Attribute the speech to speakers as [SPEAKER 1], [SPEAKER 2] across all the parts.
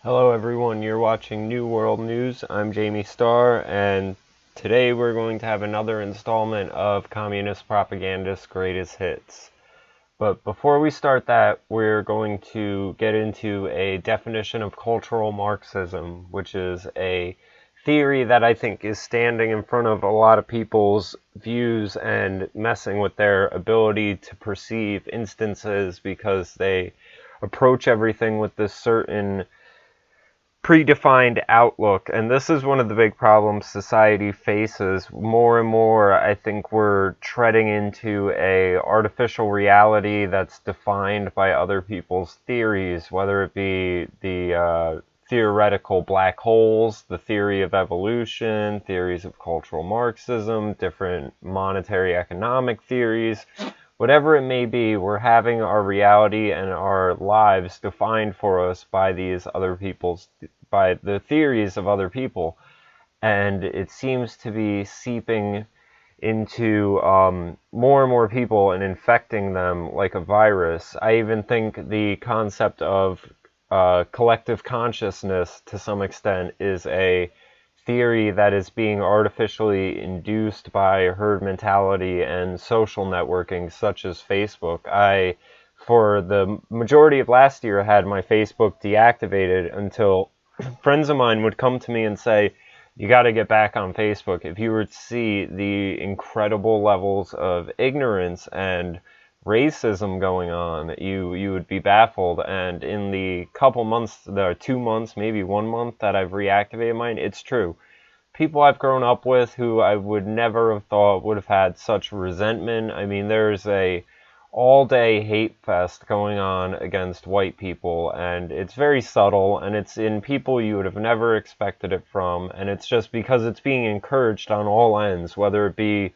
[SPEAKER 1] Hello everyone, you're watching New World News. I'm Jamie Starr, and today we're going to have another installment of Communist Propagandist Greatest Hits. But before we start that, we're going to get into a definition of cultural Marxism, which is a theory that I think is standing in front of a lot of people's views and messing with their ability to perceive instances because they approach everything with this certain predefined outlook, and this is one of the big problems society faces. More and more, I think we're treading into a artificial reality that's defined by other people's theories, whether it be the theoretical black holes, the theory of evolution, theories of cultural Marxism, different monetary economic theories. Whatever it may be, we're having our reality and our lives defined for us by by the theories of other people. And it seems to be seeping into more and more people and infecting them like a virus. I even think the concept of collective consciousness, to some extent, is a theory that is being artificially induced by herd mentality and social networking such as Facebook. For the majority of last year, had my Facebook deactivated until friends of mine would come to me and say, you got to get back on Facebook. If you were to see the incredible levels of ignorance and racism going on, you would be baffled. And in the couple months, the 2 months, maybe 1 month that I've reactivated mine, it's true. People I've grown up with who I would never have thought would have had such resentment. I mean, there's a all-day hate fest going on against white people, and it's very subtle, and it's in people you would have never expected it from, and it's just because it's being encouraged on all ends, whether it be,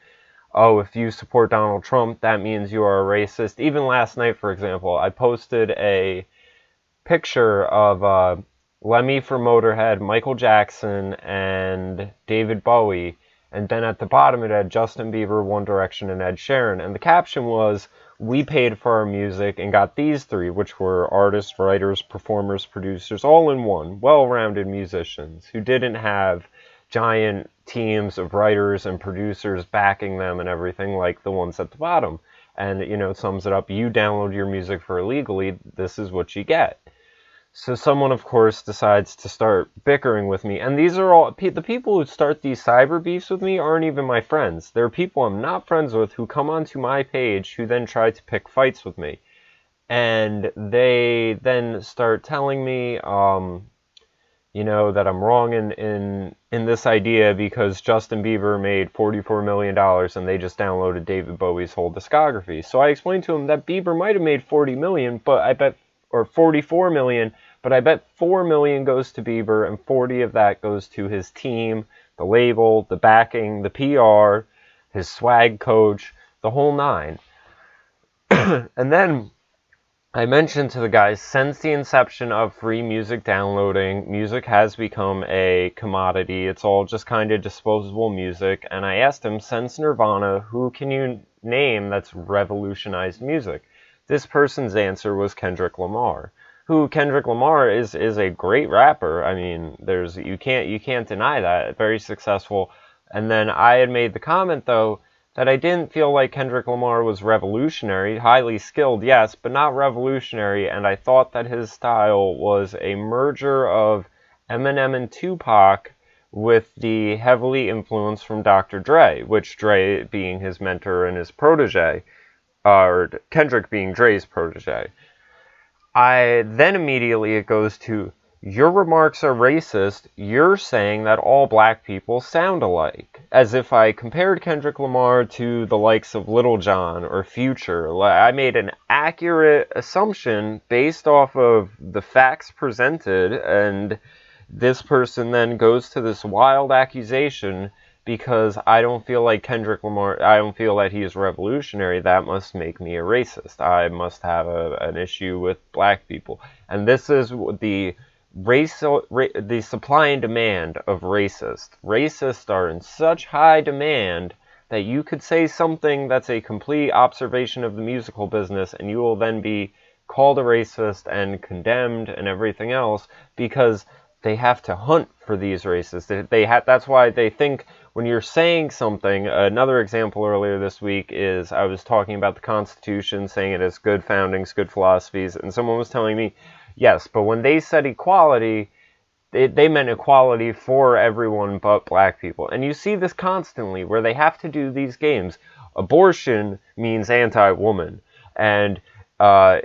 [SPEAKER 1] oh, if you support Donald Trump, that means you are a racist. Even last night, for example, I posted a picture of Lemmy from Motorhead, Michael Jackson, and David Bowie, and then at the bottom it had Justin Bieber, One Direction, and Ed Sheeran, and the caption was, we paid for our music and got these three, which were artists, writers, performers, producers, all in one, well-rounded musicians who didn't have giant teams of writers and producers backing them and everything like the ones at the bottom. And, it sums it up. You download your music for illegally, this is what you get. So someone, of course, decides to start bickering with me. And these are all, the people who start these cyber beefs with me aren't even my friends. They're people I'm not friends with who come onto my page who then try to pick fights with me. And they then start telling me, that I'm wrong in this idea because Justin Bieber made $44 million and they just downloaded David Bowie's whole discography. So I explained to him that Bieber might have made 40 million, but I bet, or 44 million, but I bet 4 million goes to Bieber and 40 of that goes to his team, the label, the backing, the PR, his swag coach, the whole nine. And then I mentioned to the guys, since the inception of free music downloading, music has become a commodity. It's all just kind of disposable music. And I asked him, since Nirvana, who can you name that's revolutionized music? This person's answer was Kendrick Lamar. Kendrick Lamar is a great rapper. I mean, you can't deny that. Very successful. And then I had made the comment, though, that I didn't feel like Kendrick Lamar was revolutionary. Highly skilled, yes, but not revolutionary. And I thought that his style was a merger of Eminem and Tupac with the heavily influence from Dr. Dre, which Dre being his mentor and his protege, or Kendrick being Dre's protege. Then immediately it goes to, your remarks are racist, you're saying that all black people sound alike. As if I compared Kendrick Lamar to the likes of Lil Jon or Future. I made an accurate assumption based off of the facts presented, and this person then goes to this wild accusation because I don't feel like Kendrick Lamar, I don't feel that he is revolutionary. That must make me a racist. I must have an issue with black people. And this is the supply and demand of racists. Racists are in such high demand that you could say something that's a complete observation of the musical business and you will then be called a racist and condemned and everything else because they have to hunt for these racists. That's why they think when you're saying something. Another example earlier this week is I was talking about the Constitution, saying it has good foundings, good philosophies, and someone was telling me, yes, but when they said equality, they meant equality for everyone but black people. And you see this constantly where they have to do these games. Abortion means anti-woman, and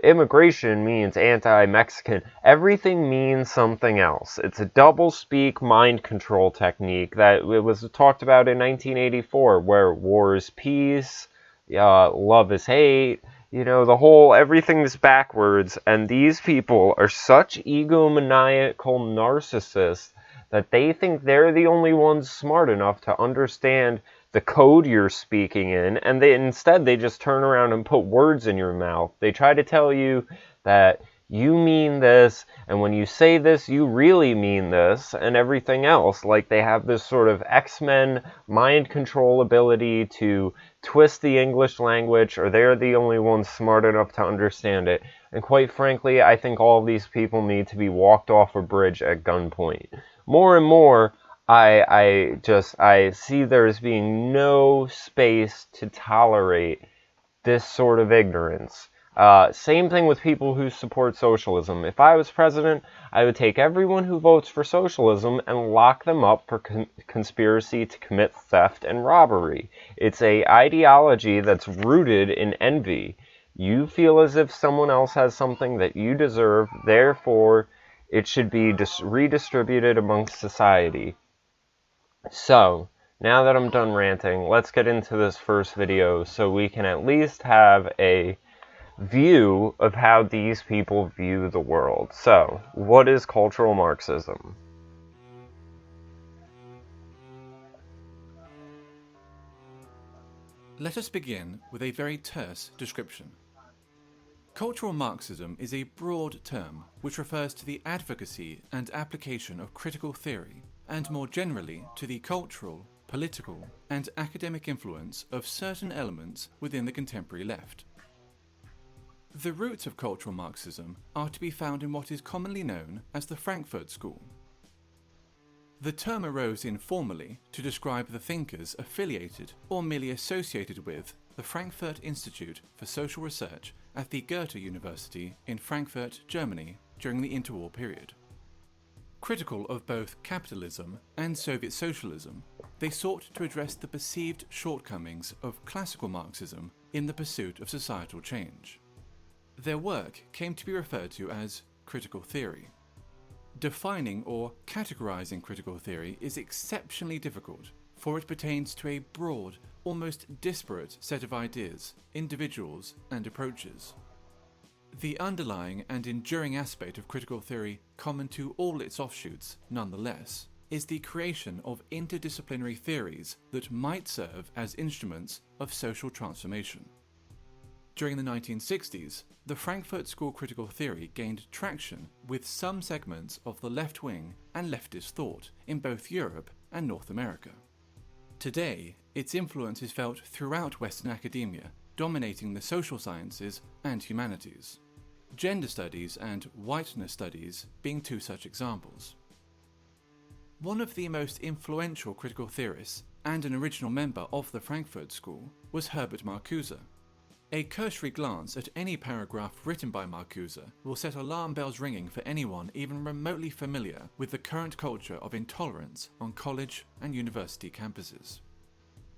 [SPEAKER 1] immigration means anti-Mexican. Everything means something else. It's a double-speak mind control technique that it was talked about in 1984, where war is peace, love is hate. Everything's backwards, and these people are such egomaniacal narcissists that they think they're the only ones smart enough to understand the code you're speaking in, and instead they just turn around and put words in your mouth. They try to tell you that you mean this, and when you say this, you really mean this, and everything else. Like they have this sort of X-Men mind control ability to twist the English language, or they're the only ones smart enough to understand it. And quite frankly, I think all of these people need to be walked off a bridge at gunpoint. More and more, I see there's being no space to tolerate this sort of ignorance. Same thing with people who support socialism. If I was president, I would take everyone who votes for socialism and lock them up for conspiracy to commit theft and robbery. It's an ideology that's rooted in envy. You feel as if someone else has something that you deserve, therefore it should be redistributed amongst society. So, now that I'm done ranting, let's get into this first video so we can at least have a view of how these people view the world. So, what is cultural Marxism?
[SPEAKER 2] Let us begin with a very terse description. Cultural Marxism is a broad term which refers to the advocacy and application of critical theory, and more generally to the cultural, political, and academic influence of certain elements within the contemporary left. The roots of cultural Marxism are to be found in what is commonly known as the Frankfurt School. The term arose informally to describe the thinkers affiliated or merely associated with the Frankfurt Institute for Social Research at the Goethe University in Frankfurt, Germany during the interwar period. Critical of both capitalism and Soviet socialism, they sought to address the perceived shortcomings of classical Marxism in the pursuit of societal change. Their work came to be referred to as critical theory. Defining or categorizing critical theory is exceptionally difficult, for it pertains to a broad, almost disparate set of ideas, individuals, and approaches. The underlying and enduring aspect of critical theory, common to all its offshoots, nonetheless, is the creation of interdisciplinary theories that might serve as instruments of social transformation. During the 1960s, the Frankfurt School critical theory gained traction with some segments of the left-wing and leftist thought in both Europe and North America. Today, its influence is felt throughout Western academia, dominating the social sciences and humanities. Gender studies and whiteness studies being two such examples. One of the most influential critical theorists and an original member of the Frankfurt School was Herbert Marcuse. A cursory glance at any paragraph written by Marcuse will set alarm bells ringing for anyone even remotely familiar with the current culture of intolerance on college and university campuses.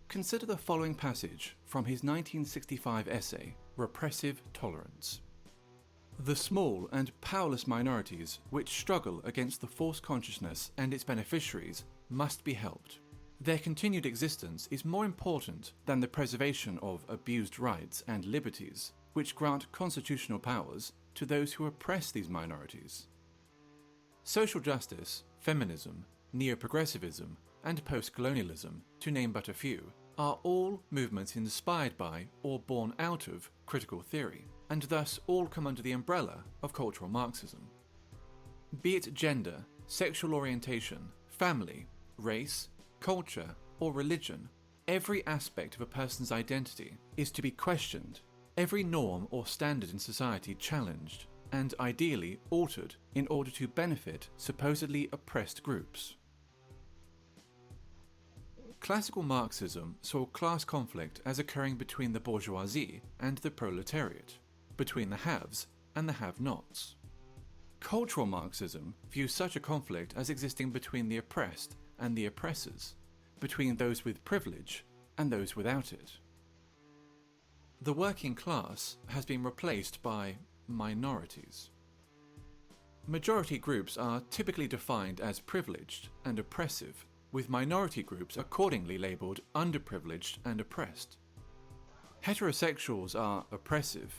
[SPEAKER 2] Consider the following passage from his 1965 essay, Repressive Tolerance. The small and powerless minorities which struggle against the false consciousness and its beneficiaries must be helped. Their continued existence is more important than the preservation of abused rights and liberties, which grant constitutional powers to those who oppress these minorities. Social justice, feminism, neo-progressivism, and post-colonialism, to name but a few, are all movements inspired by or born out of critical theory, and thus all come under the umbrella of cultural Marxism. Be it gender, sexual orientation, family, race, culture, or religion, every aspect of a person's identity is to be questioned, every norm or standard in society challenged and ideally altered in order to benefit supposedly oppressed groups. Classical Marxism saw class conflict as occurring between the bourgeoisie and the proletariat, between the haves and the have-nots. Cultural Marxism views such a conflict as existing between the oppressed and the oppressors, between those with privilege and those without it. The working class has been replaced by minorities. Majority groups are typically defined as privileged and oppressive, with minority groups accordingly labelled underprivileged and oppressed. Heterosexuals are oppressive.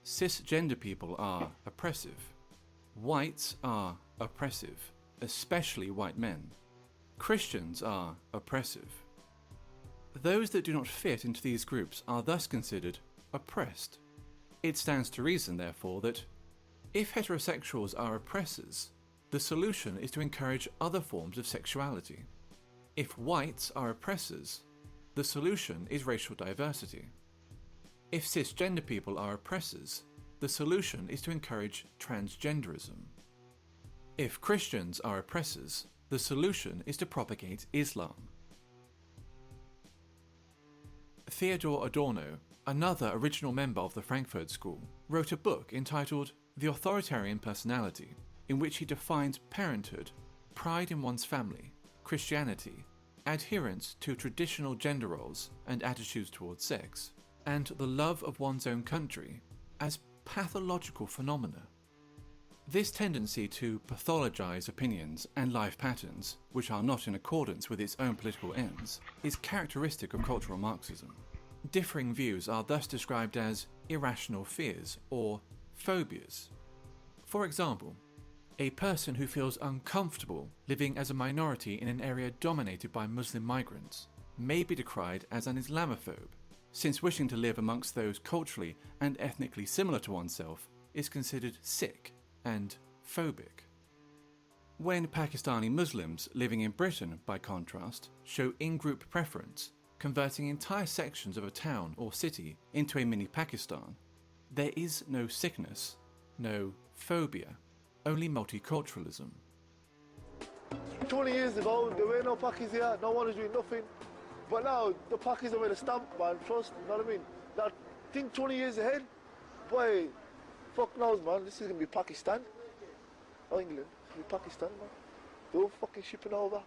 [SPEAKER 2] Cisgender people are oppressive. Whites are oppressive, especially white men. Christians are oppressive. Those that do not fit into these groups are thus considered oppressed. It stands to reason, therefore, that if heterosexuals are oppressors, the solution is to encourage other forms of sexuality. If whites are oppressors, the solution is racial diversity. If cisgender people are oppressors, the solution is to encourage transgenderism. If Christians are oppressors, the solution is to propagate Islam. Theodor Adorno, another original member of the Frankfurt School, wrote a book entitled The Authoritarian Personality, in which he defines parenthood, pride in one's family, Christianity, adherence to traditional gender roles and attitudes towards sex, and the love of one's own country as pathological phenomena. This tendency to pathologize opinions and life patterns, which are not in accordance with its own political ends, is characteristic of cultural Marxism. Differing views are thus described as irrational fears or phobias. For example, a person who feels uncomfortable living as a minority in an area dominated by Muslim migrants may be decried as an Islamophobe, since wishing to live amongst those culturally and ethnically similar to oneself is considered sick and phobic. When Pakistani Muslims living in Britain, by contrast, show in-group preference, converting entire sections of a town or city into a mini Pakistan, there is no sickness, no phobia, only multiculturalism.
[SPEAKER 3] 20 years ago, there were no Pakis here, no one was doing nothing. But now, the Pakis are with a stamp, man, trust, you know what I mean? Now, think 20 years ahead, boy, fuck knows, man, this is going to be Pakistan. Or England, it's going to be Pakistan, man. They're all fucking shipping over.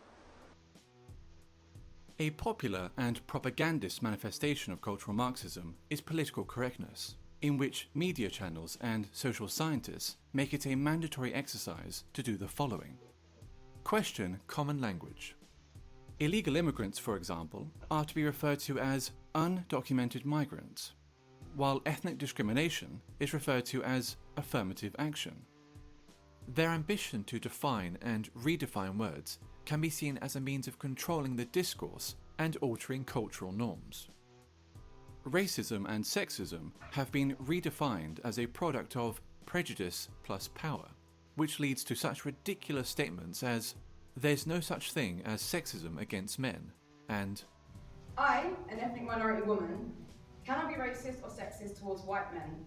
[SPEAKER 2] A popular and propagandist manifestation of cultural Marxism is political correctness, in which media channels and social scientists make it a mandatory exercise to do the following. Question common language. Illegal immigrants, for example, are to be referred to as undocumented migrants, while ethnic discrimination is referred to as affirmative action. Their ambition to define and redefine words can be seen as a means of controlling the discourse and altering cultural norms. Racism and sexism have been redefined as a product of prejudice plus power, which leads to such ridiculous statements as, "There's no such thing as sexism against men," and
[SPEAKER 4] I, an ethnic minority woman, cannot be racist or sexist towards white men.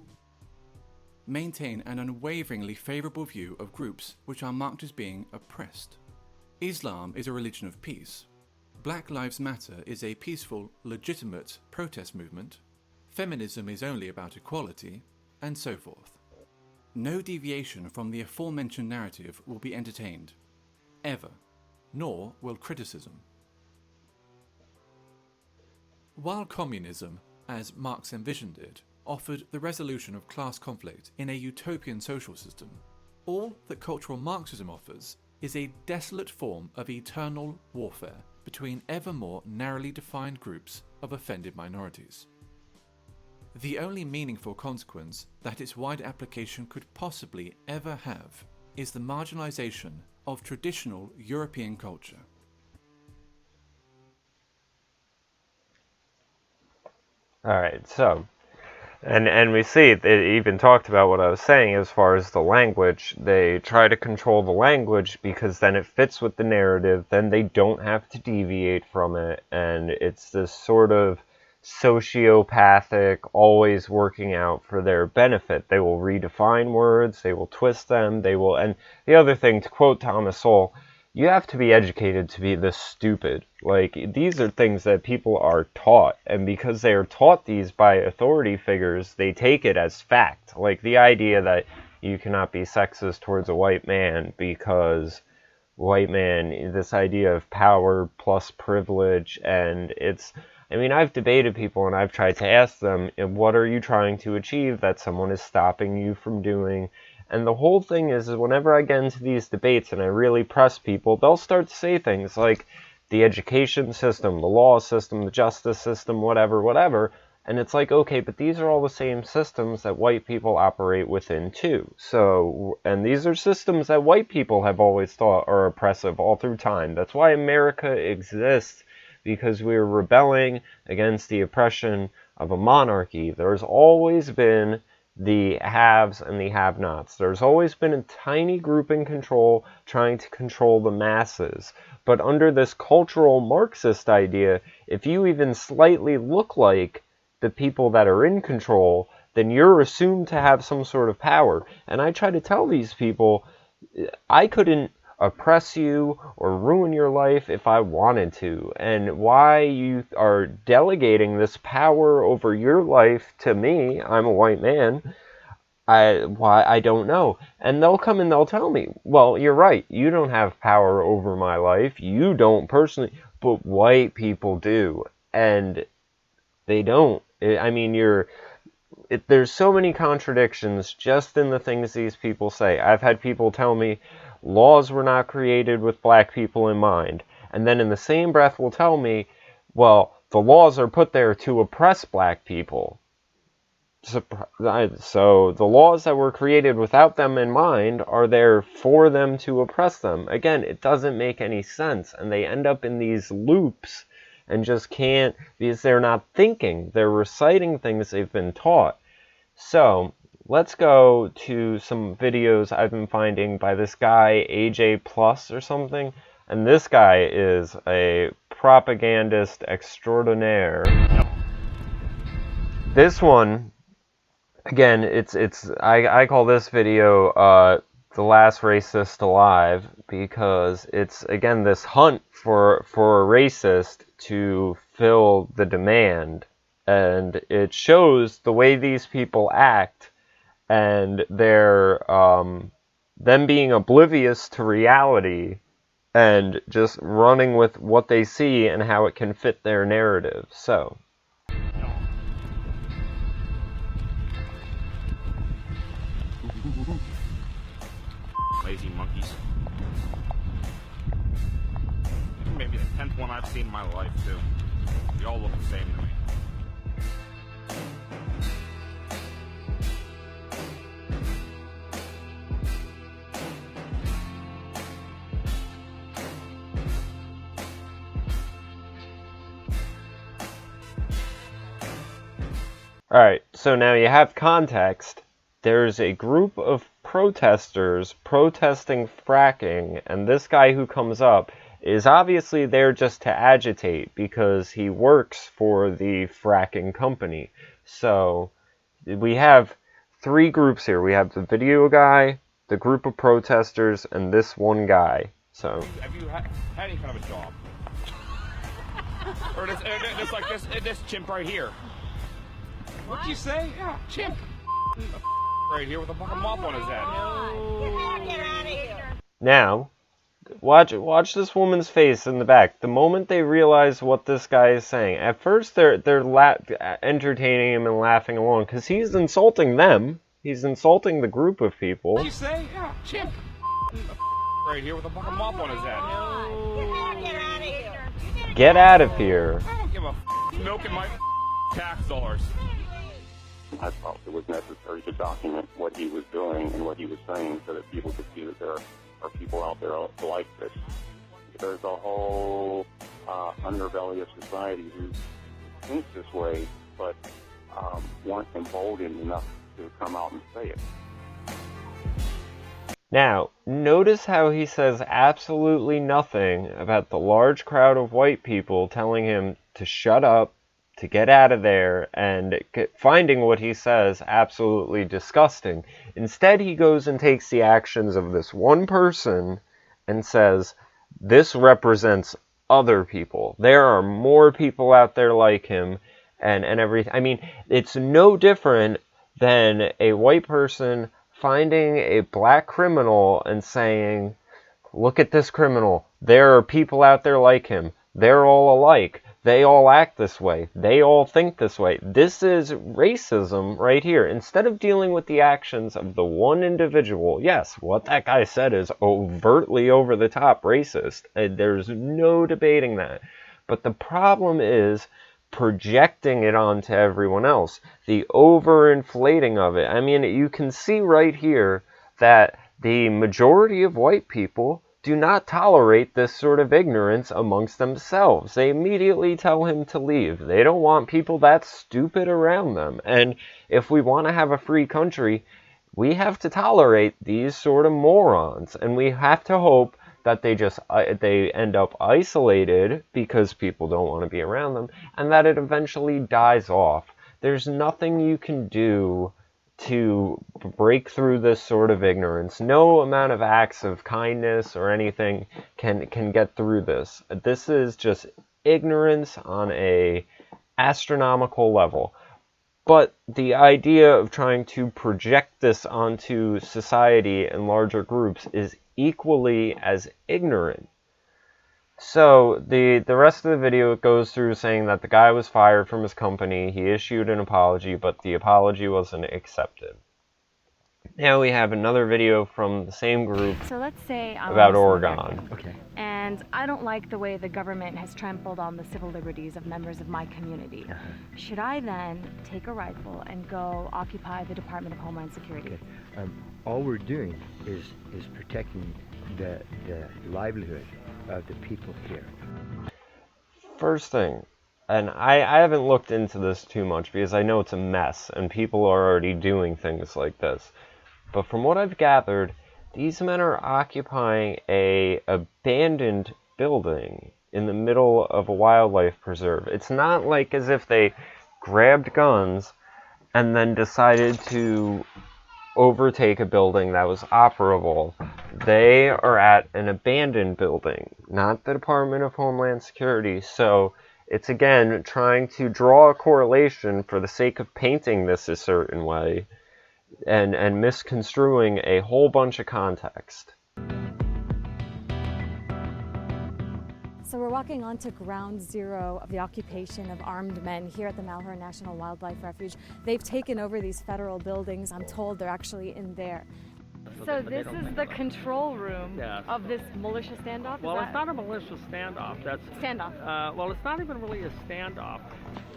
[SPEAKER 2] Maintain an unwaveringly favourable view of groups which are marked as being oppressed. Islam is a religion of peace. Black Lives Matter is a peaceful, legitimate protest movement. Feminism is only about equality, and so forth. No deviation from the aforementioned narrative will be entertained, ever, nor will criticism. While communism, as Marx envisioned it, offered the resolution of class conflict in a utopian social system, all that cultural Marxism offers is a desolate form of eternal warfare between ever more narrowly defined groups of offended minorities. The only meaningful consequence that its wide application could possibly ever have is the marginalization of traditional European culture.
[SPEAKER 1] Alright, so, and we see, they even talked about what I was saying as far as the language. They try to control the language because then it fits with the narrative, then they don't have to deviate from it, and it's this sort of sociopathic, always working out for their benefit. They will redefine words, they will twist them, they will, and the other thing, to quote Thomas Sowell, you have to be educated to be this stupid. Like, these are things that people are taught, and because they are taught these by authority figures, they take it as fact. Like, the idea that you cannot be sexist towards a white man because white man, this idea of power plus privilege, and it's, I mean, I've debated people and I've tried to ask them, what are you trying to achieve that someone is stopping you from doing? And the whole thing is whenever I get into these debates and I really press people, they'll start to say things like the education system, the law system, the justice system, whatever, whatever. And it's like, okay, but these are all the same systems that white people operate within too. So, and these are systems that white people have always thought are oppressive all through time. That's why America exists, because we're rebelling against the oppression of a monarchy. There's always been the haves and the have-nots. There's always been a tiny group in control trying to control the masses. But under this cultural Marxist idea, if you even slightly look like the people that are in control, then you're assumed to have some sort of power. And I try to tell these people, I couldn't oppress you or ruin your life if I wanted to. And why you are delegating this power over your life to me, I'm a white man, I don't know. And they'll come and they'll tell me, well, you're right, you don't have power over my life, you don't personally, but white people do. And they don't. I mean, there's so many contradictions just in the things these people say. I've had people tell me laws were not created with black people in mind, and then in the same breath will tell me, well, the laws are put there to oppress black people. So the laws that were created without them in mind are there for them to oppress them. Again, it doesn't make any sense, and they end up in these loops and just can't, because they're not thinking. They're reciting things they've been taught. So, let's go to some videos I've been finding by this guy, AJ Plus or something. And this guy is a propagandist extraordinaire. This one, again, I call this video The Last Racist Alive, because it's, again, this hunt for a racist to fill the demand, and it shows the way these people act, and they're them being oblivious to reality and just running with what they see and how it can fit their narrative. So
[SPEAKER 5] lazy monkeys. Maybe the 10th one I've seen in my life, too. They all look the same to me.
[SPEAKER 1] Alright, so now you have context. There's a group of protesters protesting fracking, and this guy who comes up is obviously there just to agitate because he works for the fracking company. So we have three groups here. We have the video guy, the group of protesters, and this one guy. So
[SPEAKER 5] have you had any kind of a job? Or this like this chimp right here? What'd you say? Yeah, chimp. Right here with a fucking mop on his head.
[SPEAKER 6] No. Get out of here.
[SPEAKER 1] Now, watch this woman's face in the back. The moment they realize what this guy is saying, at first they're entertaining him and laughing along because he's insulting them. He's insulting the group of people.
[SPEAKER 5] What'd you say? Yeah, chimp. Right here with a fucking mop on his head.
[SPEAKER 6] No. Get out of here.
[SPEAKER 1] Get out of here.
[SPEAKER 5] I don't give a milking my tax dollars.
[SPEAKER 7] I felt it was necessary to document what he was doing and what he was saying so that people could see that there are people out there like this. There's a whole underbelly of society who thinks this way, but weren't emboldened enough to come out and say it.
[SPEAKER 1] Now, notice how he says absolutely nothing about the large crowd of white people telling him to shut up, to get out of there, and finding what he says absolutely disgusting. Instead, he goes and takes the actions of this one person and says, this represents other people. There are more people out there like him, and everything. I mean, it's no different than a white person finding a black criminal and saying, look at this criminal. There are people out there like him. They're all alike. They all act this way. They all think this way. This is racism right here. Instead of dealing with the actions of the one individual, yes, what that guy said is overtly over the top racist. There's no debating that. But the problem is projecting it onto everyone else. The overinflating of it. I mean, you can see right here that the majority of white people do not tolerate this sort of ignorance amongst themselves. They immediately tell him to leave. They don't want people that stupid around them. And if we want to have a free country, we have to tolerate these sort of morons. And we have to hope that they end up isolated because people don't want to be around them, and that it eventually dies off. There's nothing you can do to break through this sort of ignorance. No amount of acts of kindness or anything can get through this. This is just ignorance on a astronomical level. But the idea of trying to project this onto society and larger groups is equally as ignorant. So the rest of the video goes through saying that the guy was fired from his company. He issued an apology, but the apology wasn't accepted. Now we have another video from the same group.
[SPEAKER 8] So let's say I'm
[SPEAKER 1] about
[SPEAKER 8] a
[SPEAKER 1] Oregon.
[SPEAKER 8] Okay. And I don't like the way the government has trampled on the civil liberties of members of my community. Should I then take a rifle and go occupy the Department of Homeland Security?
[SPEAKER 9] All we're doing is protecting the livelihood of the people here.
[SPEAKER 1] First thing, and I haven't looked into this too much because I know it's a mess and people are already doing things like this. But from what I've gathered, these men are occupying a abandoned building in the middle of a wildlife preserve. It's not like as if they grabbed guns and then decided to overtake a building that was operable. They are at an abandoned building, not the Department of Homeland Security. So it's again trying to draw a correlation for the sake of painting this a certain way and misconstruing a whole bunch of context.
[SPEAKER 8] So we're walking onto ground zero of the occupation of armed men here at the Malheur National Wildlife Refuge. They've taken over these federal buildings. I'm told they're actually in there. So this is the control room of this militia standoff?
[SPEAKER 10] Well, it's not a militia standoff. That's
[SPEAKER 8] standoff.
[SPEAKER 10] Well, it's not even really a standoff.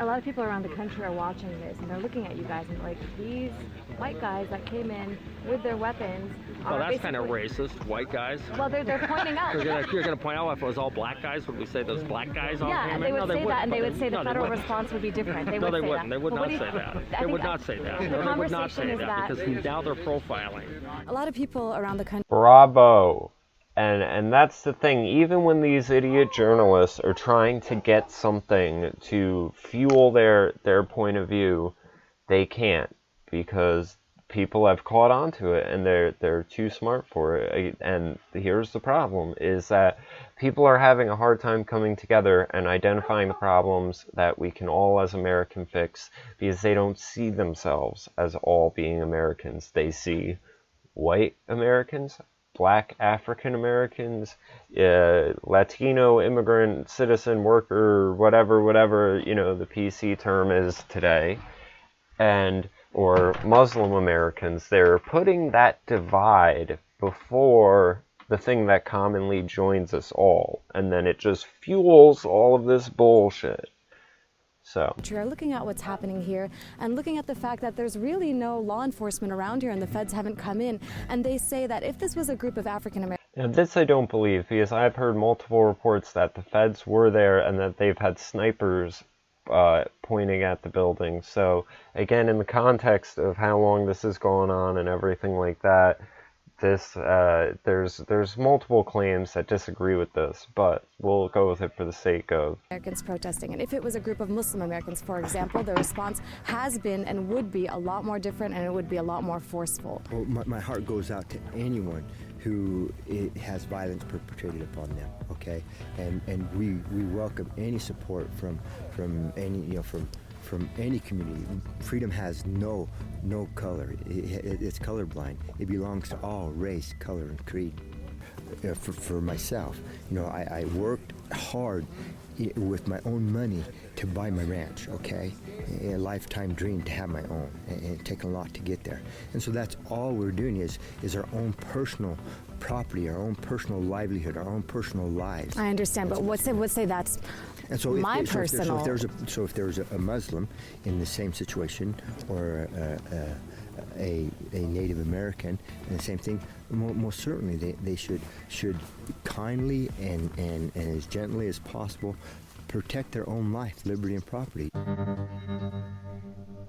[SPEAKER 8] A lot of people around the country are watching this, and they're looking at you guys and like, these white guys that came in with their weapons are
[SPEAKER 10] Well, that's kind of racist, white guys.
[SPEAKER 8] Well, they're pointing out.
[SPEAKER 10] You're gonna point out if it was all black guys, would we say those black guys all
[SPEAKER 8] Yeah,
[SPEAKER 10] came
[SPEAKER 8] they
[SPEAKER 10] in?
[SPEAKER 8] would
[SPEAKER 10] No,
[SPEAKER 8] say that, and they would say the
[SPEAKER 10] No,
[SPEAKER 8] federal response would be different. They
[SPEAKER 10] No,
[SPEAKER 8] would
[SPEAKER 10] they
[SPEAKER 8] say
[SPEAKER 10] wouldn't.
[SPEAKER 8] that.
[SPEAKER 10] They would
[SPEAKER 8] But
[SPEAKER 10] not
[SPEAKER 8] what do
[SPEAKER 10] say
[SPEAKER 8] you-
[SPEAKER 10] that.
[SPEAKER 8] I
[SPEAKER 10] They would
[SPEAKER 8] think
[SPEAKER 10] not say that.
[SPEAKER 8] the
[SPEAKER 10] No, they would not
[SPEAKER 8] conversation
[SPEAKER 10] say
[SPEAKER 8] is
[SPEAKER 10] that because now they're profiling.
[SPEAKER 8] A lot of people around the country.
[SPEAKER 1] Bravo. And that's the thing, even when these idiot journalists are trying to get something to fuel their point of view, they can't, because people have caught on to it and they're too smart for it. And here's the problem, is that people are having a hard time coming together and identifying the problems that we can all as Americans fix, because they don't see themselves as all being Americans. They see white Americans, Black African Americans, Latino immigrant, citizen, worker, whatever, you know, the PC term is today, or Muslim Americans. They're putting that divide before the thing that commonly joins us all, and then it just fuels all of this bullshit. So
[SPEAKER 8] Are looking at what's happening here and looking at the fact that there's really no law enforcement around here and the feds haven't come in, and they say that if this was a group of African Americans.
[SPEAKER 1] Now this I don't believe, because I've heard multiple reports that the feds were there and that they've had snipers pointing at the building. So again, in the context of how long this is going on and everything like that, there's multiple claims that disagree with this, but we'll go with it for the sake of
[SPEAKER 8] Americans protesting. And if it was a group of Muslim Americans, for example, the response has been and would be a lot more different, and it would be a lot more forceful.
[SPEAKER 9] Well, my heart goes out to anyone who has violence perpetrated upon them, okay? And we welcome any support from any, from any community. Freedom has no color. It's colorblind. It belongs to all race, color, and creed. For myself, I worked hard with my own money to buy my ranch, okay? A lifetime dream to have my own, and it took a lot to get there. And so that's all we're doing is our own personal property, our own personal livelihood, our own personal lives.
[SPEAKER 8] I understand, but let's say that's
[SPEAKER 9] and so
[SPEAKER 8] my
[SPEAKER 9] personal.
[SPEAKER 8] personal.
[SPEAKER 9] If there's a Muslim in the same situation, or a Native American in the same thing, most certainly they should kindly and as gently as possible protect their own life, liberty, and property.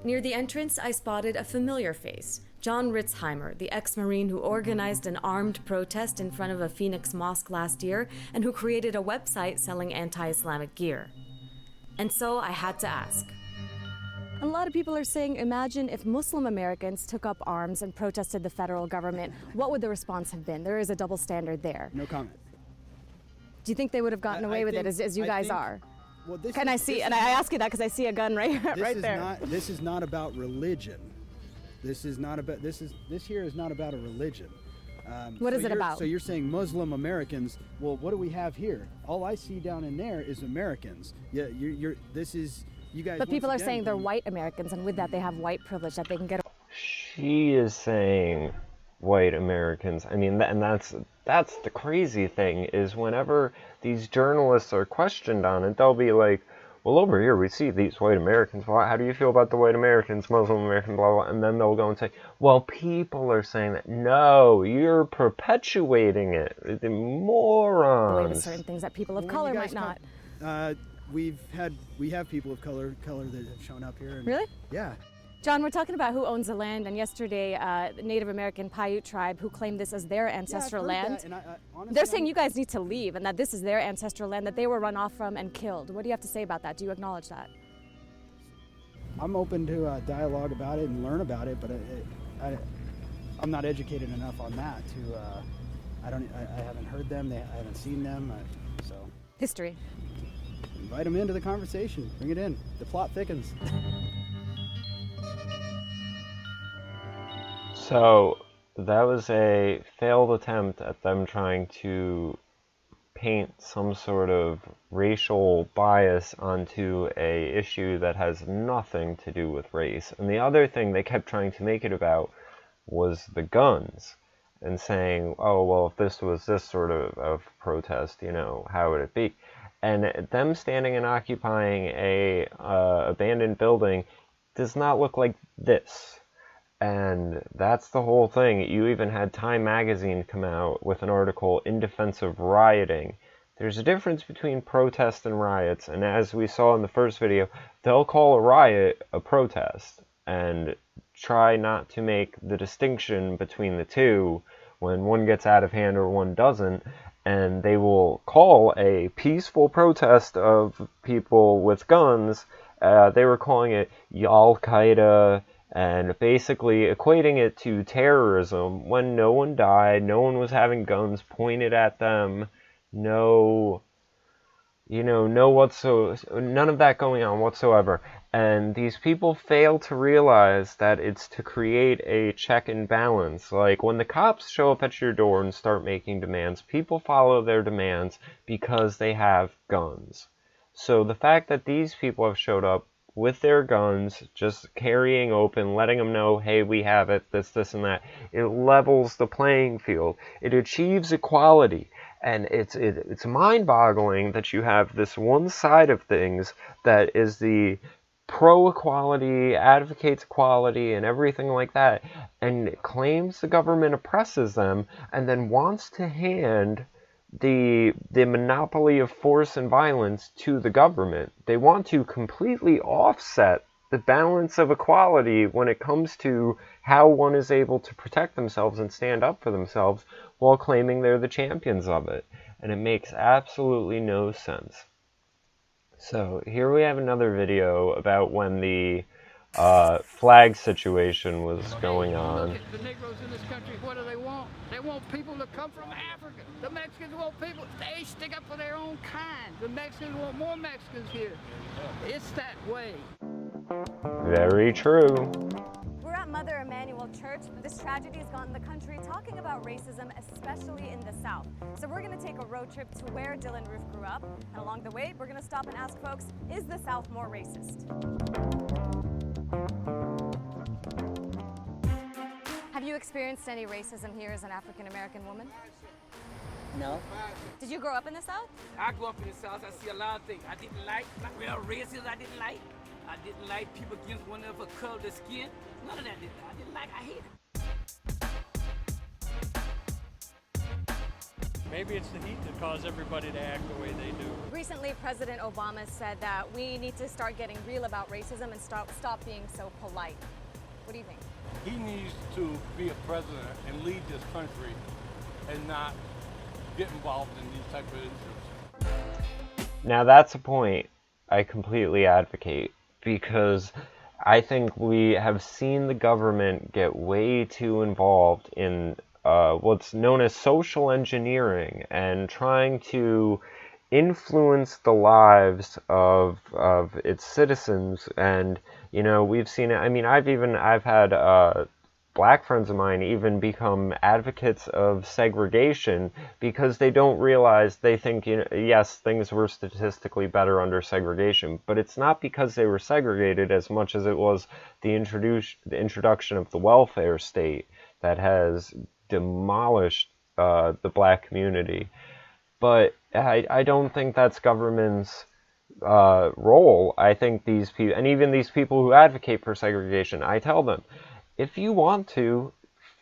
[SPEAKER 8] Near the entrance, I spotted a familiar face. John Ritzheimer, the ex-Marine who organized an armed protest in front of a Phoenix mosque last year and who created a website selling anti-Islamic gear. And so I had to ask. A lot of people are saying, imagine if Muslim Americans took up arms and protested the federal government. What would the response have been? There is a double standard there.
[SPEAKER 11] No comment.
[SPEAKER 8] Do you think they would have gotten away with it as you guys are?
[SPEAKER 11] Well,
[SPEAKER 8] Can I see? And I ask you that because I see a gun right there.
[SPEAKER 11] This is not about religion. This here is not about a religion.
[SPEAKER 8] What is it about?
[SPEAKER 11] So you're saying Muslim Americans? Well, what do we have here? All I see down in there is Americans. Yeah, this is you guys.
[SPEAKER 8] But people are saying they're white Americans, and with that they have white privilege that they can get.
[SPEAKER 1] She is saying white Americans. I mean, and that's the crazy thing is whenever these journalists are questioned on it, they'll be like, well, over here we see these white Americans. Well, how do you feel about the white Americans, Muslim Americans, blah, blah, blah. And then they'll go and say, well, people are saying that. No, you're perpetuating it. The morons.
[SPEAKER 8] With certain things that people of color might not.
[SPEAKER 11] We have people of color that have shown up here.
[SPEAKER 8] Really?
[SPEAKER 11] Yeah.
[SPEAKER 8] John, we're talking about who owns the land, and yesterday, the Native American Paiute tribe who claimed this as their ancestral land.
[SPEAKER 11] Honestly,
[SPEAKER 8] they're saying you guys need to leave, and that this is their ancestral land that they were run off from and killed. What do you have to say about that? Do you acknowledge that?
[SPEAKER 11] I'm open to dialogue about it and learn about it, but I'm not educated enough on that to. I haven't heard them. I haven't seen them. So.
[SPEAKER 8] History.
[SPEAKER 11] Invite them into the conversation. Bring it in. The plot thickens.
[SPEAKER 1] So that was a failed attempt at them trying to paint some sort of racial bias onto a issue that has nothing to do with race. And the other thing they kept trying to make it about was the guns and saying, oh, well, if this was this sort of protest, how would it be? And them standing and occupying a abandoned building does not look like this. And that's the whole thing. You even had Time magazine come out with an article in defense of rioting. There's a difference between protest and riots, and as we saw in the first video, they'll call a riot a protest and try not to make the distinction between the two when one gets out of hand or one doesn't, and they will call a peaceful protest of people with guns, they were calling it Al-Qaeda, and basically equating it to terrorism when no one died, no one was having guns pointed at them, none of that going on whatsoever. And these people fail to realize that it's to create a check and balance. Like, when the cops show up at your door and start making demands, people follow their demands because they have guns. So the fact that these people have showed up with their guns, just carrying open, letting them know, hey, we have it, this, and that. It levels the playing field. It achieves equality. And it's mind-boggling that you have this one side of things that is the pro-equality, advocates equality, and everything like that, and claims the government oppresses them, and then wants to hand the monopoly of force and violence to the government. They want to completely offset the balance of equality when it comes to how one is able to protect themselves and stand up for themselves while claiming they're the champions of it. And it makes absolutely no sense. So here we have another video about when the flag situation was going on.
[SPEAKER 12] The Negroes in this country, what do they want? They want people to come from Africa. The Mexicans want people, they stick up for their own kind. The Mexicans want more Mexicans here. It's that way.
[SPEAKER 1] Very true.
[SPEAKER 8] We're at Mother Emanuel Church. This tragedy has gone the country talking about racism, especially in the South. So we're going to take a road trip to where Dylan Roof grew up. And along the way, we're going to stop and ask folks, is the South more racist? Have you experienced any racism here as an African-American woman?
[SPEAKER 13] No.
[SPEAKER 8] Did you grow up in the South?
[SPEAKER 13] I grew up in the South. I see a lot of things I didn't like. Real racism I didn't like. I didn't like people against one of a color of the skin. None of that I didn't like. I hate it.
[SPEAKER 14] Maybe it's the heat that caused everybody to act the way they do.
[SPEAKER 8] Recently, President Obama said that we need to start getting real about racism and stop being so polite. What do you think?
[SPEAKER 15] He needs to be a president and lead this country and not get involved in these type of issues.
[SPEAKER 1] Now that's a point I completely advocate, because I think we have seen the government get way too involved in what's known as social engineering and trying to influence the lives of its citizens. And you know, we've seen it. I mean, I've had black friends of mine even become advocates of segregation because they don't realize, they think, you know, yes, things were statistically better under segregation, but it's not because they were segregated as much as it was the introduction of the welfare state that has demolished the black community. But I don't think that's government's role. I think these people, and even these people who advocate for segregation, I tell them, if you want to,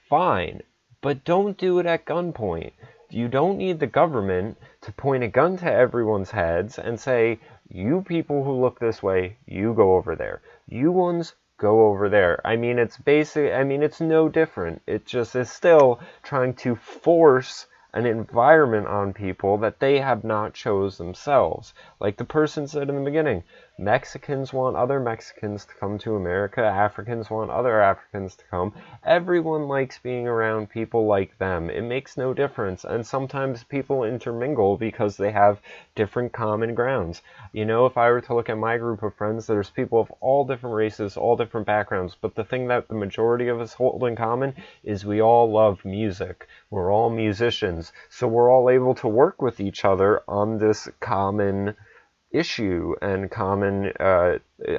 [SPEAKER 1] fine, but don't do it at gunpoint. You don't need the government to point a gun to everyone's heads and say, you people who look this way, you go over there. You ones, go over there. I mean, it's it's no different. It just is still trying to force an environment on people that they have not chose themselves. Like the person said in the beginning, Mexicans want other Mexicans to come to America, Africans want other Africans to come. Everyone likes being around people like them. It makes no difference, and sometimes people intermingle because they have different common grounds. You know, if I were to look at my group of friends, there's people of all different races, all different backgrounds, but the thing that the majority of us hold in common is we all love music. We're all musicians, so we're all able to work with each other on this common issue and common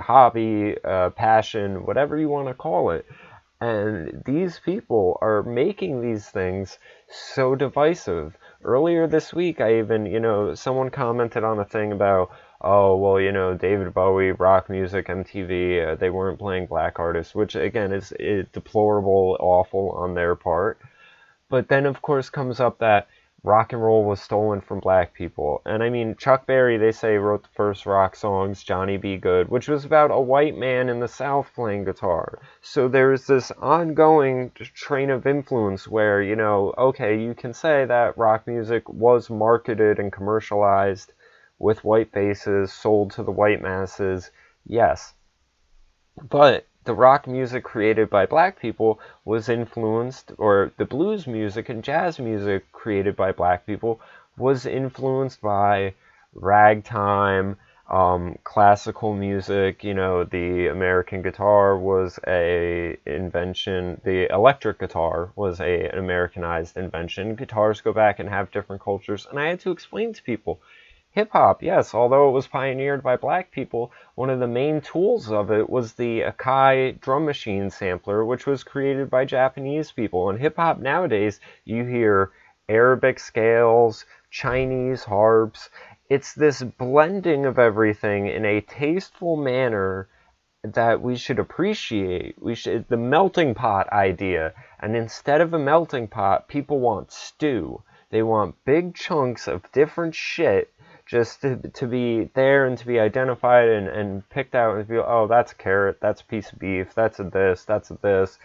[SPEAKER 1] hobby, passion, whatever you want to call it. And these people are making these things so divisive. Earlier this week, I even, you know, someone commented on a thing about, oh, well, you know, David Bowie, rock music, MTV, they weren't playing black artists, which, again, is deplorable, awful on their part. But then, of course, comes up that rock and roll was stolen from black people. And I mean, Chuck Berry, they say, wrote the first rock songs, Johnny B. Good, which was about a white man in the South playing guitar. So there's this ongoing train of influence where, you know, okay, you can say that rock music was marketed and commercialized with white faces, sold to the white masses, yes. But the rock music created by black people was influenced, or the blues music and jazz music created by black people was influenced by ragtime, classical music. You know, the American guitar was an invention. The electric guitar was an Americanized invention. Guitars go back and have different cultures. And I had to explain to people, hip-hop, yes, although it was pioneered by black people, one of the main tools of it was the Akai drum machine sampler, which was created by Japanese people. And hip-hop nowadays, you hear Arabic scales, Chinese harps. It's this blending of everything in a tasteful manner that we should appreciate. The melting pot idea. And instead of a melting pot, people want stew. They want big chunks of different shit just to be there and to be identified and picked out and feel, oh, that's a carrot, that's a piece of beef, that's a this,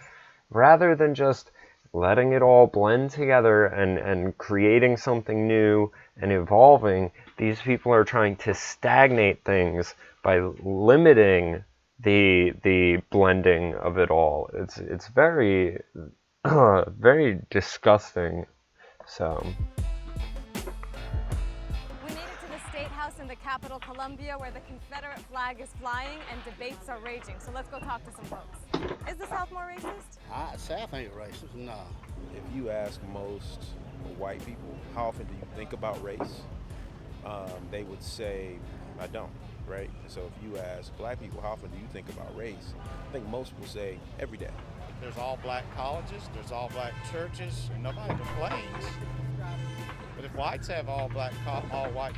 [SPEAKER 1] rather than just letting it all blend together and creating something new and evolving. These people are trying to stagnate things by limiting the blending of it all. It's very very disgusting. So
[SPEAKER 8] We made it to the State House in the capital, Columbia, where the Confederate flag is flying and debates are raging. So let's go talk to some folks. Is the South more racist?
[SPEAKER 16] South ain't racist, no.
[SPEAKER 17] If you ask most white people, how often do you think about race? They would say, I don't, right? And so if you ask black people, how often do you think about race? I think most will say every day.
[SPEAKER 16] There's all black colleges, there's all black churches, and nobody complains. But if whites have all white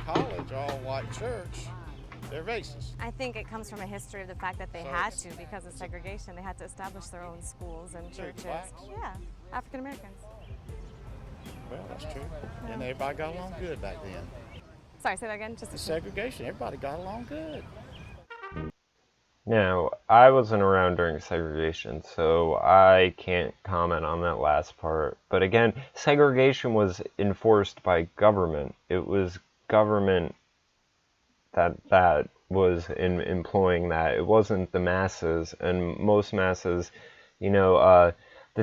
[SPEAKER 16] college, all white church, they're racist.
[SPEAKER 8] I think it comes from a history of the fact that they had to, because of segregation, they had to establish their own schools and churches. Yeah, African Americans.
[SPEAKER 16] Well, that's true. And everybody got along good back then.
[SPEAKER 8] Sorry, say that again. Just
[SPEAKER 16] the segregation, everybody got along good.
[SPEAKER 1] Now, I wasn't around during segregation, so I can't comment on that last part. But again, segregation was enforced by government. It was government that was employing that. It wasn't the masses, and most masses, the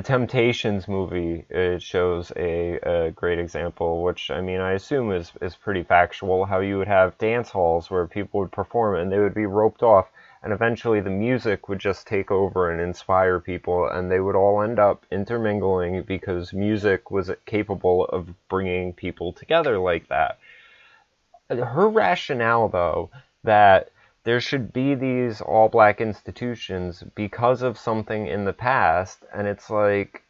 [SPEAKER 1] Temptations movie, it shows a great example, which, I mean, I assume is pretty factual, how you would have dance halls where people would perform and they would be roped off, and eventually the music would just take over and inspire people, and they would all end up intermingling because music was capable of bringing people together like that. Her rationale, though, that there should be these all-black institutions because of something in the past, and it's like,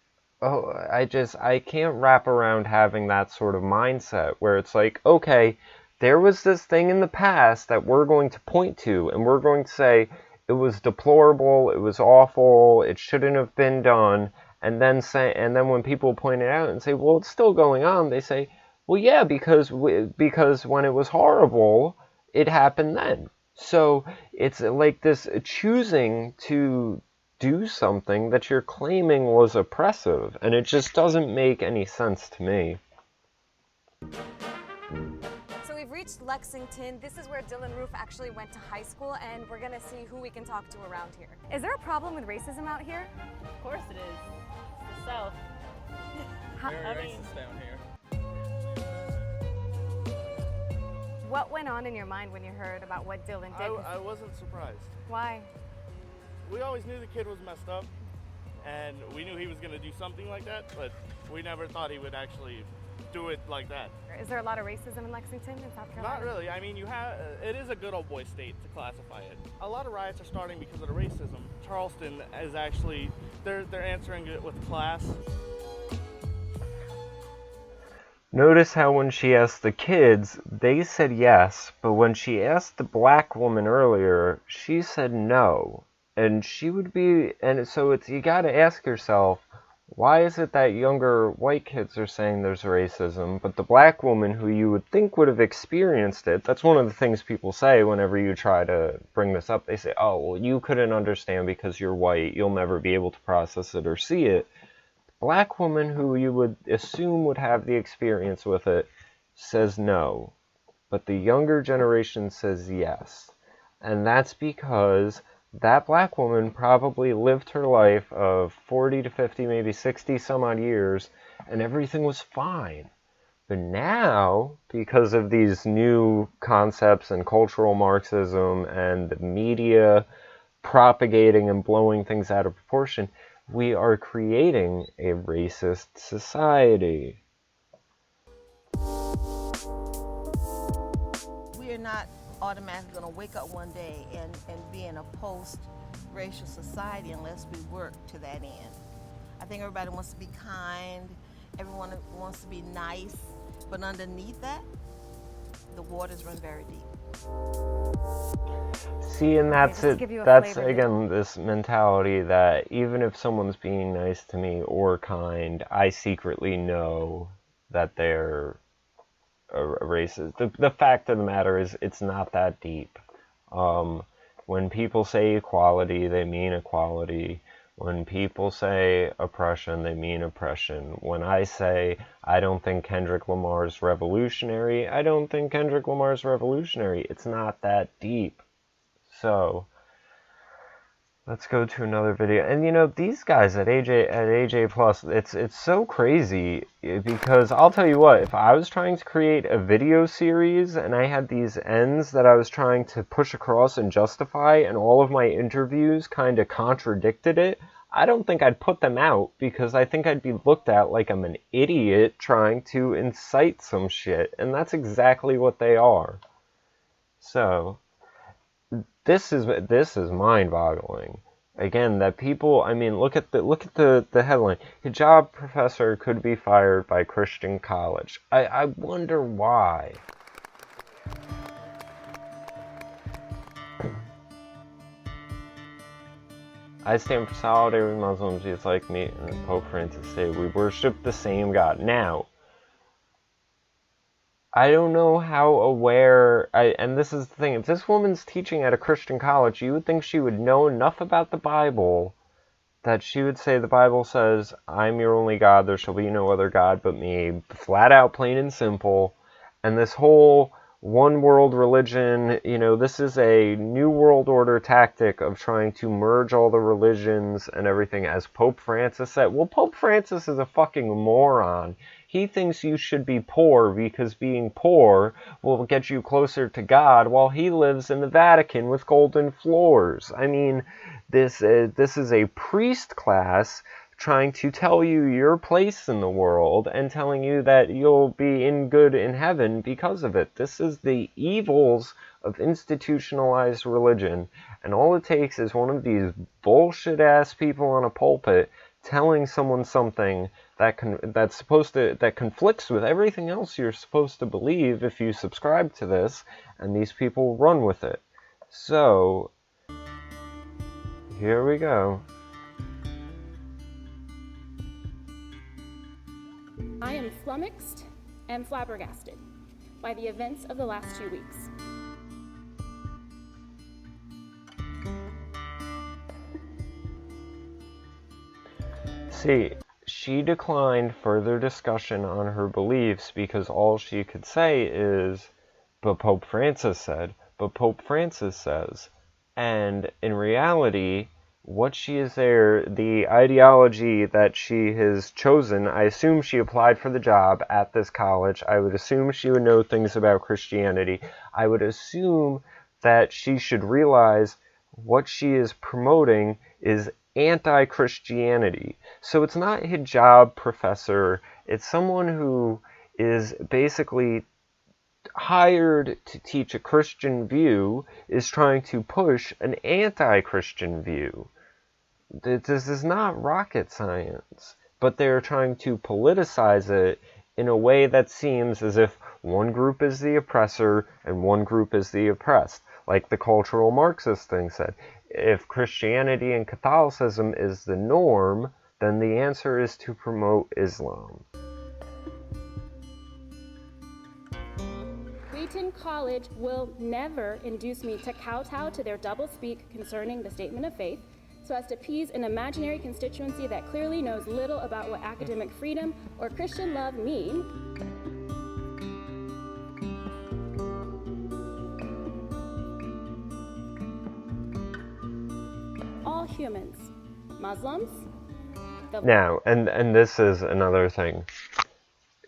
[SPEAKER 1] oh, I can't wrap around having that sort of mindset where it's like, okay, there was this thing in the past that we're going to point to, and we're going to say it was deplorable, it was awful, it shouldn't have been done, and then when people point it out and say, well, it's still going on, they say, well, yeah, because when it was horrible, it happened then. So it's like this choosing to do something that you're claiming was oppressive, and it just doesn't make any sense to me.
[SPEAKER 8] So we've reached Lexington. This is where Dylan Roof actually went to high school, and we're gonna see who we can talk to around here. Is there a problem with racism out here?
[SPEAKER 18] Of course it is. It's the South.
[SPEAKER 14] Very racist down here.
[SPEAKER 8] What went on in your mind when you heard about what Dylan did?
[SPEAKER 19] I wasn't surprised.
[SPEAKER 8] Why?
[SPEAKER 19] We always knew the kid was messed up, and we knew he was going to do something like that, but we never thought he would actually do it like that.
[SPEAKER 8] Is there a lot of racism in Lexington, in South Carolina?
[SPEAKER 19] Not really. I mean, it is a good old boy state to classify it. A lot of riots are starting because of the racism. Charleston is actually, they're answering it with class.
[SPEAKER 1] Notice how when she asked the kids, they said yes, but when she asked the black woman earlier, she said no. And she would be, and so you gotta ask yourself, why is it that younger white kids are saying there's racism, but the black woman who you would think would have experienced it, that's one of the things people say whenever you try to bring this up. They say, oh, well, you couldn't understand because you're white, you'll never be able to process it or see it. Black woman who you would assume would have the experience with it says no, but the younger generation says yes. And that's because that black woman probably lived her life of 40 to 50, maybe 60 some odd years, and everything was fine. But now, because of these new concepts and cultural Marxism and the media propagating and blowing things out of proportion, we are creating a racist society.
[SPEAKER 20] We are not automatically going to wake up one day and be in a post-racial society unless we work to that end. I think everybody wants to be kind, everyone wants to be nice, but underneath that, the waters run very deep.
[SPEAKER 1] See, and that's it. That's, again, this mentality that even if someone's being nice to me or kind, I secretly know that they're racist. The fact of the matter is, it's not that deep. When people say equality, they mean equality. When people say oppression, they mean oppression. When I say I don't think Kendrick Lamar's revolutionary, I don't think Kendrick Lamar's revolutionary. It's not that deep. So, let's go to another video. And you know, these guys at AJ Plus, it's so crazy, because I'll tell you what, if I was trying to create a video series and I had these ends that I was trying to push across and justify, and all of my interviews kind of contradicted it, I don't think I'd put them out, because I think I'd be looked at like I'm an idiot trying to incite some shit, and that's exactly what they are. So, this is mind-boggling. Again, that people, I mean, look at the headline. Hijab professor could be fired by Christian college. I wonder why. I stand for solidarity with Muslims just like me and Pope Francis say we worship the same God. Now, I don't know how aware, and this is the thing, if this woman's teaching at a Christian college, you would think she would know enough about the Bible that she would say the Bible says, I'm your only God, there shall be no other God but me, flat out, plain and simple. And this whole one world religion, you know, this is a new world order tactic of trying to merge all the religions and everything, as Pope Francis said. Well, Pope Francis is a fucking moron. He thinks you should be poor because being poor will get you closer to God, while he lives in the Vatican with golden floors. I mean, this is a priest class trying to tell you your place in the world and telling you that you'll be in good in heaven because of it. This is the evils of institutionalized religion, and all it takes is one of these bullshit-ass people on a pulpit telling someone something that conflicts with everything else you're supposed to believe if you subscribe to this, and these people run with it. So, here we go.
[SPEAKER 21] I am flummoxed and flabbergasted by the events of the last 2 weeks.
[SPEAKER 1] See, she declined further discussion on her beliefs because all she could say is, but Pope Francis said, but Pope Francis says. And in reality, what she is there, the ideology that she has chosen, I assume she applied for the job at this college. I would assume she would know things about Christianity. I would assume that she should realize what she is promoting is anti-Christianity. So it's not hijab professor, it's someone who is basically hired to teach a Christian view, is trying to push an anti-Christian view. This is not rocket science, but they're trying to politicize it in a way that seems as if one group is the oppressor and one group is the oppressed. Like the cultural Marxist thing said, if Christianity and Catholicism is the norm, then the answer is to promote Islam.
[SPEAKER 21] Wheaton College will never induce me to kowtow to their doublespeak concerning the statement of faith, so as to appease an imaginary constituency that clearly knows little about what academic freedom or Christian love mean. All humans, Muslims.
[SPEAKER 1] Now, and this is another thing.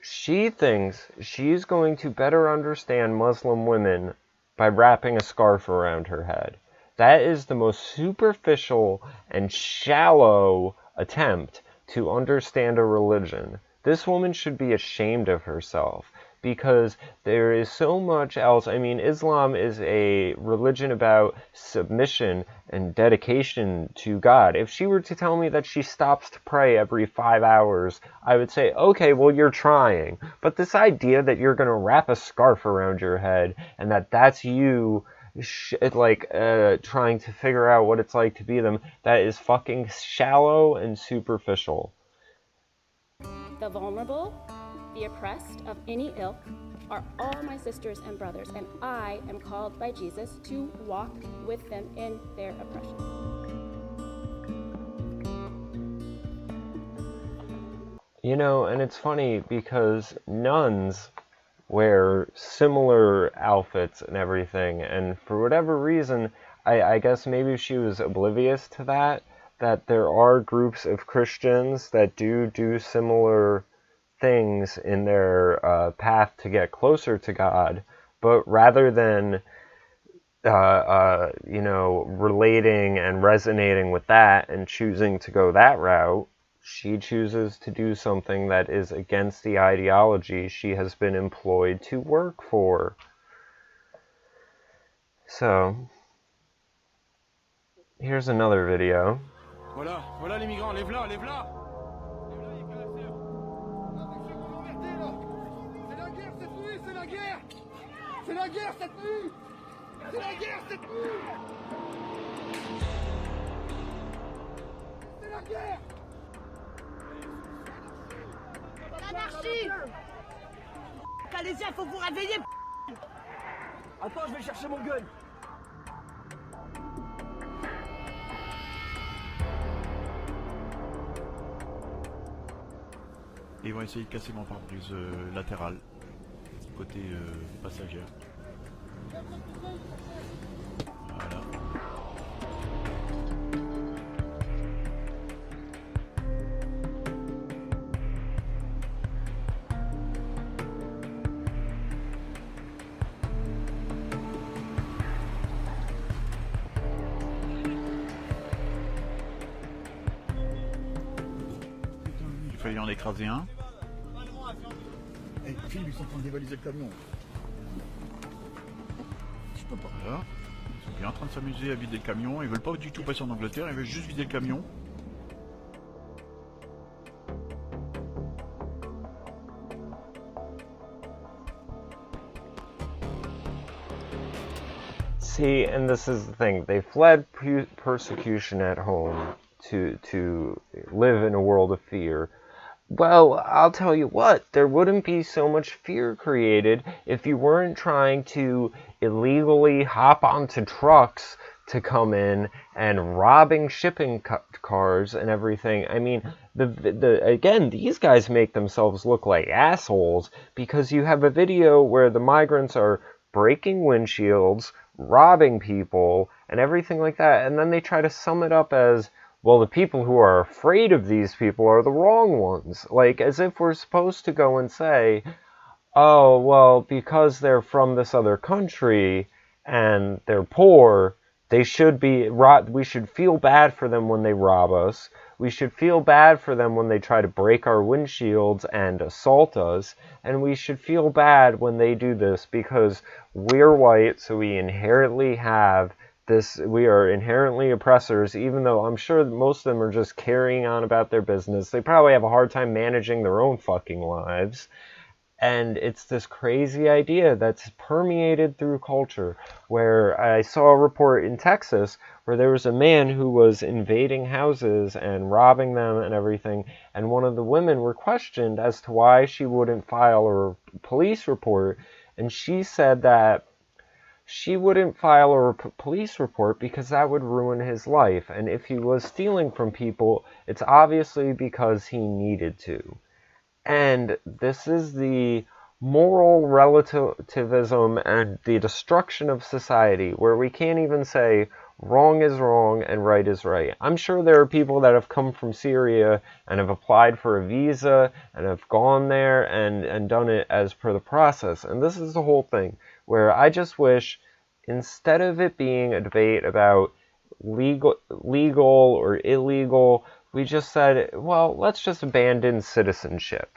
[SPEAKER 1] She thinks she's going to better understand Muslim women by wrapping a scarf around her head. That is the most superficial and shallow attempt to understand a religion. This woman should be ashamed of herself, because there is so much else. I mean, Islam is a religion about submission and dedication to God. If she were to tell me that she stops to pray every 5 hours, I would say, okay, well, you're trying. But this idea that you're going to wrap a scarf around your head and that's you trying to figure out what it's like to be them, that is fucking shallow and superficial.
[SPEAKER 21] The vulnerable, the oppressed of any ilk, are all my sisters and brothers, and I am called by Jesus to walk with them in their oppression.
[SPEAKER 1] You know, and it's funny because nuns wear similar outfits and everything, and for whatever reason, I guess maybe she was oblivious to that there are groups of Christians that do similar things in their path to get closer to God, but rather than you know, relating and resonating with that and choosing to go that route, she chooses to do something that is against the ideology she has been employed to work for. So, here's another video.
[SPEAKER 5] Voilà, voilà les migrants, lève-la, lève-la.
[SPEAKER 12] C'est la guerre cette nuit, c'est la guerre. C'est la guerre cette nuit. C'est la guerre cette nuit. C'est la guerre.
[SPEAKER 6] L'anarchie. Calaisiens, faut vous réveiller.
[SPEAKER 12] Attends, je vais chercher mon gun.
[SPEAKER 3] Ils vont essayer de casser mon pare-brise latéral, côté passagère. Voilà. Il fallait en écraser un.
[SPEAKER 12] Hey, Phil, ils sont en train de dévaliser le camion. Je peux pas.
[SPEAKER 3] Voilà. Ils sont bien en train de s'amuser à vider le camion. Ils veulent pas du tout passer en Angleterre, ils veulent juste vider le camion.
[SPEAKER 1] See, and this is the thing, they fled persecution at home to live in a world of fear. Well, I'll tell you what, there wouldn't be so much fear created if you weren't trying to illegally hop onto trucks to come in and robbing shipping cars and everything. I mean, again, these guys make themselves look like assholes because you have a video where the migrants are breaking windshields, robbing people, and everything like that, and then they try to sum it up as, well, the people who are afraid of these people are the wrong ones. Like, as if we're supposed to go and say, oh, well, because they're from this other country and they're poor, they should be, we should feel bad for them when they rob us. We should feel bad for them when they try to break our windshields and assault us. And we should feel bad when they do this because we're white, so we inherently have this, we are inherently oppressors, even though I'm sure that most of them are just carrying on about their business. They probably have a hard time managing their own fucking lives. And it's this crazy idea that's permeated through culture, where I saw a report in Texas where there was a man who was invading houses and robbing them and everything, and one of the women were questioned as to why she wouldn't file a police report, and she said that she wouldn't file a police report because that would ruin his life, and if he was stealing from people, it's obviously because he needed to. And this is the moral relativism and the destruction of society, where we can't even say wrong is wrong and right is right. I'm sure there are people that have come from Syria and have applied for a visa and have gone there and done it as per the process. And this is the whole thing, where I just wish, instead of it being a debate about legal or illegal, we just said, well, let's just abandon citizenship.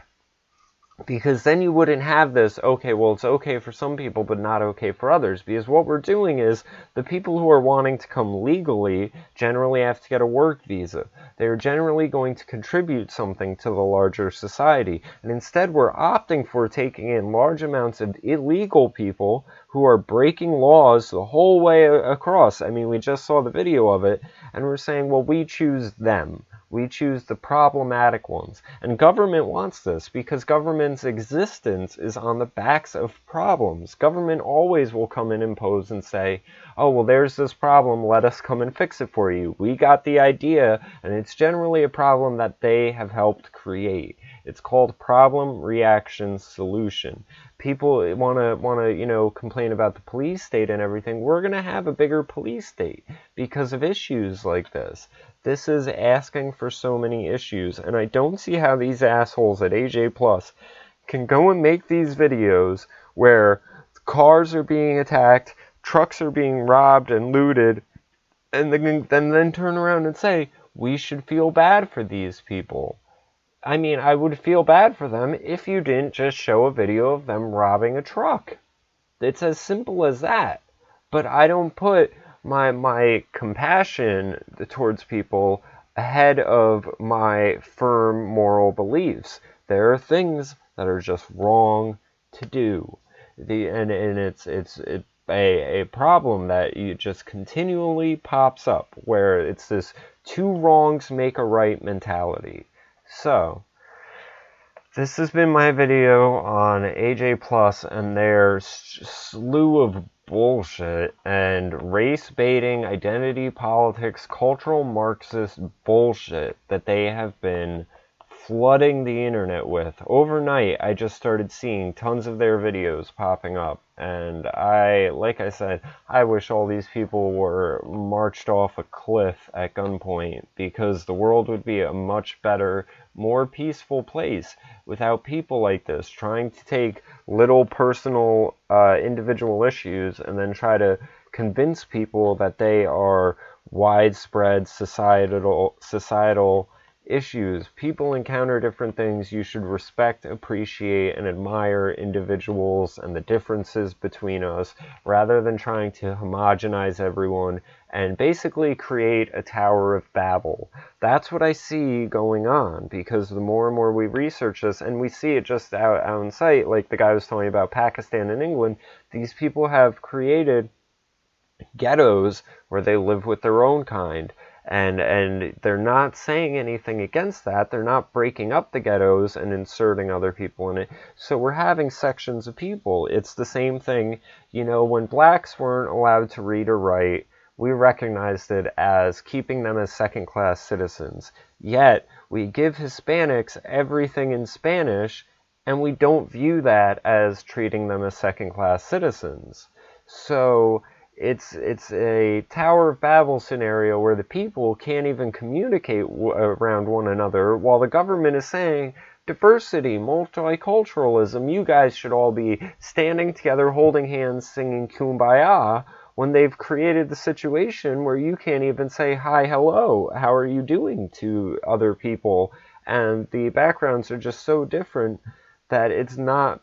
[SPEAKER 1] Because then you wouldn't have this, okay, well, it's okay for some people, but not okay for others. Because what we're doing is, the people who are wanting to come legally generally have to get a work visa. They're generally going to contribute something to the larger society. And instead, we're opting for taking in large amounts of illegal people who are breaking laws the whole way across. I mean, we just saw the video of it, and we're saying, well, we choose them. We choose the problematic ones. And government wants this because government's existence is on the backs of problems. Government always will come and impose and say, oh, well, there's this problem, let us come and fix it for you. We got the idea, and it's generally a problem that they have helped create. It's called problem, reaction, solution. People want to complain about the police state and everything. We're going to have a bigger police state because of issues like this. This is asking for so many issues, and I don't see how these assholes at AJ Plus can go and make these videos where cars are being attacked, trucks are being robbed and looted, and then turn around and say, we should feel bad for these people. I mean, I would feel bad for them if you didn't just show a video of them robbing a truck. It's as simple as that. But I don't put my compassion towards people ahead of my firm moral beliefs. There are things that are just wrong to do. And it's a problem that you just continually pops up, where it's this two wrongs make a right mentality. So, this has been my video on AJ Plus and their slew of bullshit and race-baiting, identity politics, cultural Marxist bullshit that they have been flooding the internet with. Overnight, I just started seeing tons of their videos popping up, and like I said, I wish all these people were marched off a cliff at gunpoint, because the world would be a much better, more peaceful place without people like this trying to take little personal individual issues and then try to convince people that they are widespread societal issues. People encounter different things. You should respect, appreciate, and admire individuals and the differences between us, rather than trying to homogenize everyone and basically create a Tower of Babel. That's what I see going on, because the more and more we research this, and we see it just out on sight, like the guy was telling me about Pakistan and England, these people have created ghettos where they live with their own kind. And they're not saying anything against that. They're not breaking up the ghettos and inserting other people in it. So we're having sections of people. It's the same thing, when blacks weren't allowed to read or write, we recognized it as keeping them as second-class citizens. Yet, we give Hispanics everything in Spanish, and we don't view that as treating them as second-class citizens. So it's a Tower of Babel scenario where the people can't even communicate around one another, while the government is saying, diversity, multiculturalism, you guys should all be standing together, holding hands, singing Kumbaya, when they've created the situation where you can't even say hi, hello, how are you doing to other people, and the backgrounds are just so different that it's not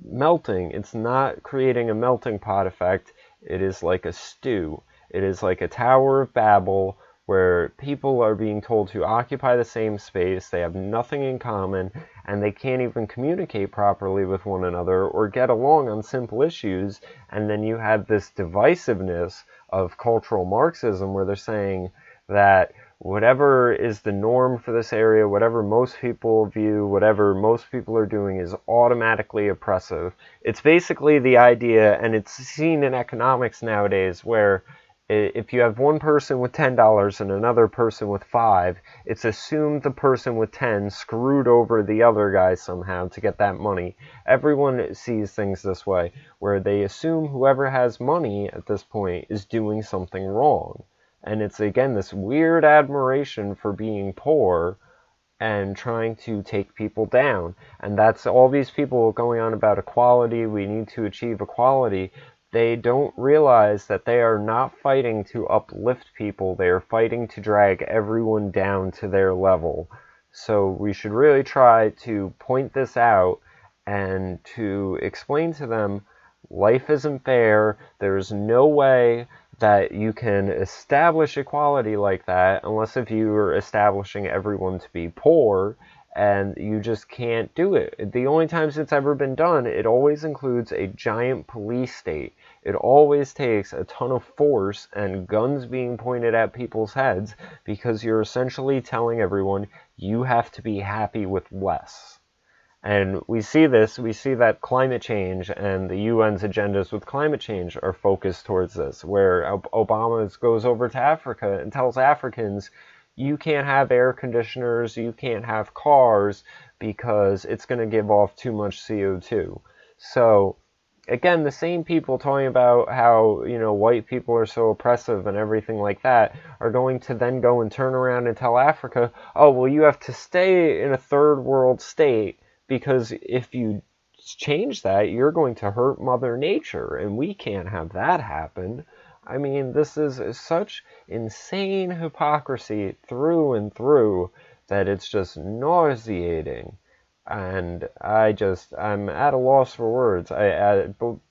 [SPEAKER 1] melting, it's not creating a melting pot effect. It is like a stew. It is like a Tower of Babel where people are being told to occupy the same space, they have nothing in common, and they can't even communicate properly with one another or get along on simple issues, and then you have this divisiveness of cultural Marxism where they're saying that whatever is the norm for this area, whatever most people view, whatever most people are doing is automatically oppressive. It's basically the idea, and it's seen in economics nowadays, where if you have one person with $10 and another person with $5, it's assumed the person with 10 screwed over the other guy somehow to get that money. Everyone sees things this way, where they assume whoever has money at this point is doing something wrong. And it's, again, this weird admiration for being poor and trying to take people down. And that's all these people going on about equality, we need to achieve equality. They don't realize that they are not fighting to uplift people, they are fighting to drag everyone down to their level. So we should really try to point this out and to explain to them, life isn't fair, there's no way that you can establish equality like that unless if you are establishing everyone to be poor, and you just can't do it. The only times it's ever been done, it always includes a giant police state. It always takes a ton of force and guns being pointed at people's heads because you're essentially telling everyone you have to be happy with less. And we see that climate change and the UN's agendas with climate change are focused towards this, where Obama goes over to Africa and tells Africans, you can't have air conditioners, you can't have cars because it's going to give off too much CO2. So, again, the same people talking about how, white people are so oppressive and everything like that are going to then go and turn around and tell Africa, oh, well, you have to stay in a third world state because if you change that, you're going to hurt Mother Nature, and we can't have that happen. I mean, this is such insane hypocrisy through and through that it's just nauseating. And I'm at a loss for words.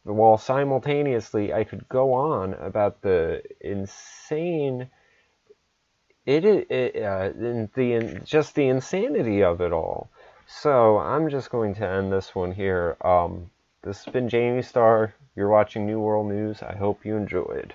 [SPEAKER 1] While simultaneously I could go on about the insane, just the insanity of it all. So I'm just going to end this one here. This has been Jamie Starr. You're watching New World News. I hope you enjoyed.